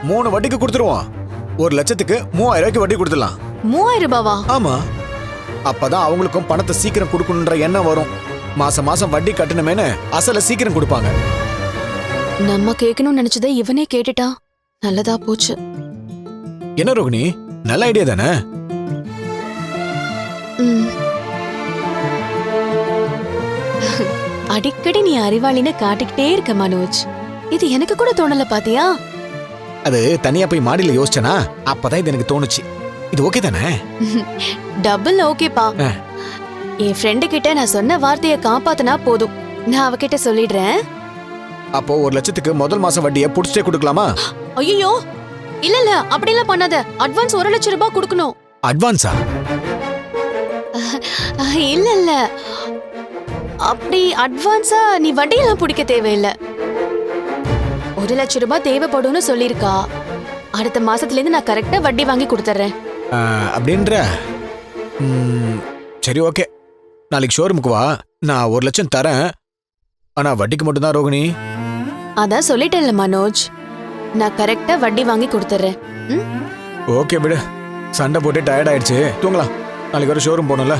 3 வட்டிக்கு கொடுத்துருவோம். 1 லட்சத்துக்கு 3000 ரூபாய்க்கு வட்டி கொடுத்துடலாம். 3000 ரூபாவா? ஆமா, அப்பதான் அவங்களுக்கும் பணத்தை சீக்கிரம் கொடுக்கணுன்ற எண்ணம் வரும். மாசம் மாசம் வட்டி கட்டணுமேனு அசல சீக்கிரம் கொடுப்பாங்க. நம்ம கேட்கணும்னு நினைச்சதை இவனே கேட்டுட்டான். நல்லதா போச்சு. என்ன ரோகிணி, நல்ல ஐடியா தானே? ம். அடிக்கடி நீ அறிவாளின்னு காட்டிக்கிட்டே இருக்க மனோஜ். இது எனக்கு கூட தோணல பாத்தியா? அது தனியா போய் மாடியில யோசிச்சனா அப்பதான் இது எனக்கு தோணுச்சு. இது ஓகே தானே? டபுள் ஓகேப்பா. என் ஃப்ரெண்டு கிட்ட நான் சொன்ன வார்த்தையை காப்பாத்தினா போதும். நான் அவகிட்ட சொல்லிடுறேன். அப்போ 1 லட்சத்துக்கு முதல் மாசம் வட்டியை புடிச்சிட்டே கொடுக்கலாமா? ஐயோ, இல்ல இல்ல, அப்படிலாம் பண்ணாத. அட்வான்ஸ் 1 லட்சம் ரூபாய் கொடுக்கணும். அட்வான்ஸா? இல்ல இல்ல, அப்படி அட்வான்ஸா நீ வட்டியெல்லாம் பிடிக்க தேவையில்லை. 1 லட்சம் ரூபாய் தேவைப்படும்னு சொல்லிருக்கா. அடுத்த மாசத்துல இருந்து நான் கரெக்டா வட்டி வாங்கி கொடுத்துறேன். அப்படின்ற? சரி, ஓகே. நாளைக்கு ஷோரூமுக்கு வா, நான் 1 லட்சம் தரேன். ஆனா வட்டிக்கு மட்டும்தான் ரோகிணி. அதான் சொல்லிட்டேன்ல மனோஜ், நான் கரெக்டா வட்டி வாங்கி கொடுத்துறேன். ஓகே விடு, சண்டை போட்டு டயர்ட் ஆயிடுச்சு, தூங்கலாம். நாளைக்கு வர ஷோரூம் போகணும்ல.